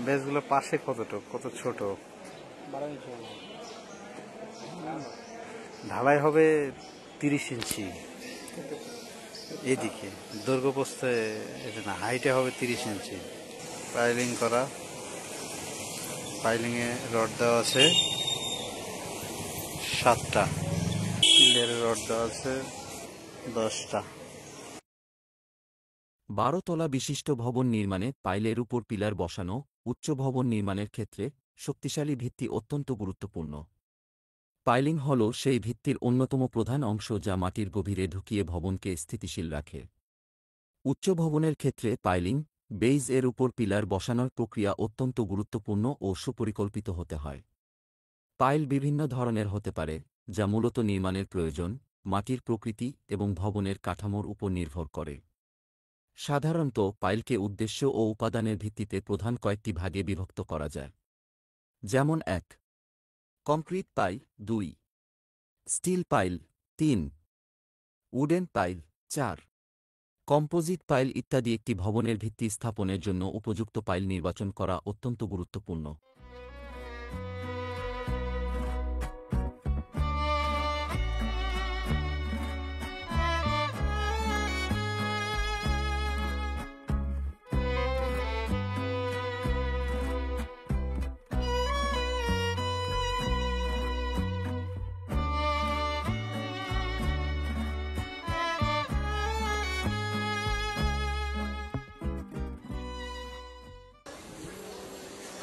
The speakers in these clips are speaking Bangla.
বেসগুলো পাশে কতটুক, কত ছোট? 12 ইঞ্চি হবে। ঢালাই হবে 30 ইঞ্চি এদিকে, দৈর্ঘ্য প্রস্থে এটা না, হাইটে হবে 30 ইঞ্চি। পাইলিং করা, পাইলিংয়ে রড দেওয়া আছে 7টা, পিলারের রড দেওয়া আছে 10টা। 12 তলা বিশিষ্ট ভবন নির্মাণে পাইলের উপর পিলার বসানো উচ্চ ভবন নির্মাণের ক্ষেত্রে শক্তিশালী ভিত্তি অত্যন্ত গুরুত্বপূর্ণ। পাইলিং হল সেই ভিত্তির অন্যতম প্রধান অংশ যা মাটির গভীরে ঢুকিয়ে ভবনকে স্থিতিশীল রাখে। উচ্চ ভবনের ক্ষেত্রে পাইলিং বেইজ এর উপর পিলার বসানোর প্রক্রিয়া অত্যন্ত গুরুত্বপূর্ণ ও সুপরিকল্পিত হতে হয়। পাইল বিভিন্ন ধরনের হতে পারে, যা মূলত নির্মাণের প্রয়োজন, মাটির প্রকৃতি এবং ভবনের কাঠামোর উপর নির্ভর করে। সাধারণত পাইলকে উদ্দেশ্য ও উপাদানের ভিত্তিতে প্রধান কয়েকটি ভাগে বিভক্ত করা যায়, যেমন 1. Concrete pile, 2. Steel pile, 3. Wooden pile, 4. Composite pile ইত্যাদি। একটি ভবনের ভিত্তি স্থাপনের জন্য উপযুক্ত পাইল নির্বাচন করা অত্যন্ত গুরুত্বপূর্ণ।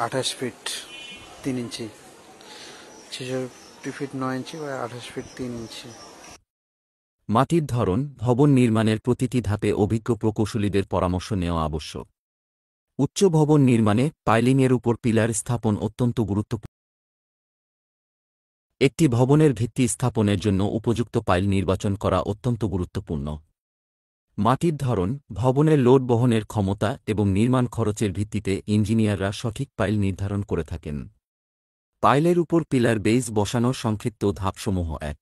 28 ফিট 3 ইঞ্চি, 66 ফিট 9 ইঞ্চি বা 28 ফিট 3 ইঞ্চি। মাটির ধরন ভবন নির্মাণের প্রতিটি ধাপে অভিজ্ঞ প্রকৌশলীদের পরামর্শ নেওয়া আবশ্যক। উচ্চ ভবন নির্মাণে পাইলিংয়ের উপর পিলার স্থাপন অত্যন্ত গুরুত্বপূর্ণ। একটি ভবনের ভিত্তি স্থাপনের জন্য উপযুক্ত পাইল নির্বাচন করা অত্যন্ত গুরুত্বপূর্ণ। মাটির ধরন, ভবনের লোড বহনের ক্ষমতা এবং নির্মাণ খরচের ভিত্তিতে ইঞ্জিনিয়াররা সঠিক পাইল নির্ধারণ করে থাকেন। পাইলের উপর পিলার বেইজ বসানোর সংক্ষিপ্ত ধাপসমূহ: 1.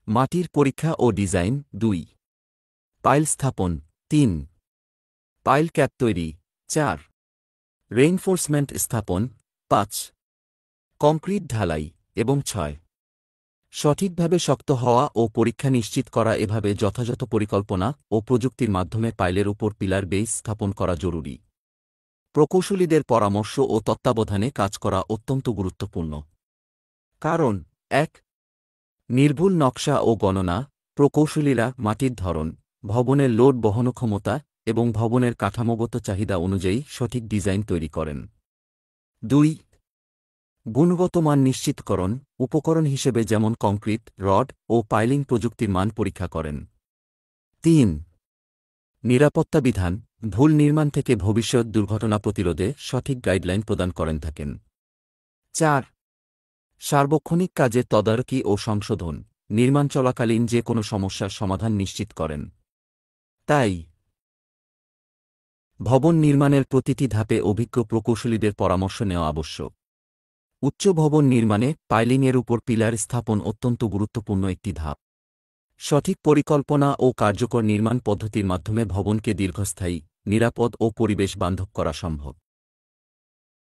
মাটির পরীক্ষা ও ডিজাইন, 2. পাইল স্থাপন, 3. পাইল ক্যাপ তৈরি, 4. রেইনফোর্সমেন্ট স্থাপন, 5. কংক্রিট ঢালাই এবং 6. সঠিকভাবে শক্ত হওয়া ও পরীক্ষা নিশ্চিত করা। এভাবে যথাযথ পরিকল্পনা ও প্রযুক্তির মাধ্যমে পাইলের উপর পিলার বেইজ স্থাপন করা জরুরি। প্রকৌশলীদের পরামর্শ ও তত্ত্বাবধানে কাজ করা অত্যন্ত গুরুত্বপূর্ণ। কারণ: 1. নির্ভুল নকশা ও গণনা। প্রকৌশলীরা মাটির ধরন, ভবনের লোড বহন ক্ষমতা এবং ভবনের কাঠামোগত চাহিদা অনুযায়ী সঠিক ডিজাইন তৈরি করেন। 2. গুণগত মান নিশ্চিতকরণ। উপকরণ হিসেবে যেমন কংক্রিট, রড ও পাইলিং প্রযুক্তির মান পরীক্ষা করেন। 3. নিরাপত্তা বিধান। ভুল নির্মাণ থেকে ভবিষ্যৎ দুর্ঘটনা প্রতিরোধে সঠিক গাইডলাইন প্রদান করেন থাকেন। 4. সার্বক্ষণিক কাজে তদারকি ও সংশোধন। নির্মাণ চলাকালীন যে কোনো সমস্যার সমাধান নিশ্চিত করেন। তাই ভবন নির্মাণের প্রতিটি ধাপে অভিজ্ঞ প্রকৌশলীদের পরামর্শ নেওয়া আবশ্যক। উচ্চ ভবন নির্মাণে পাইলিংয়ের উপর পিলার স্থাপন অত্যন্ত গুরুত্বপূর্ণ একটি ধাপ। সঠিক পরিকল্পনা ও কার্যকর নির্মাণ পদ্ধতির মাধ্যমে ভবনকে দীর্ঘস্থায়ী, নিরাপদ ও পরিবেশ বান্ধব করা সম্ভব।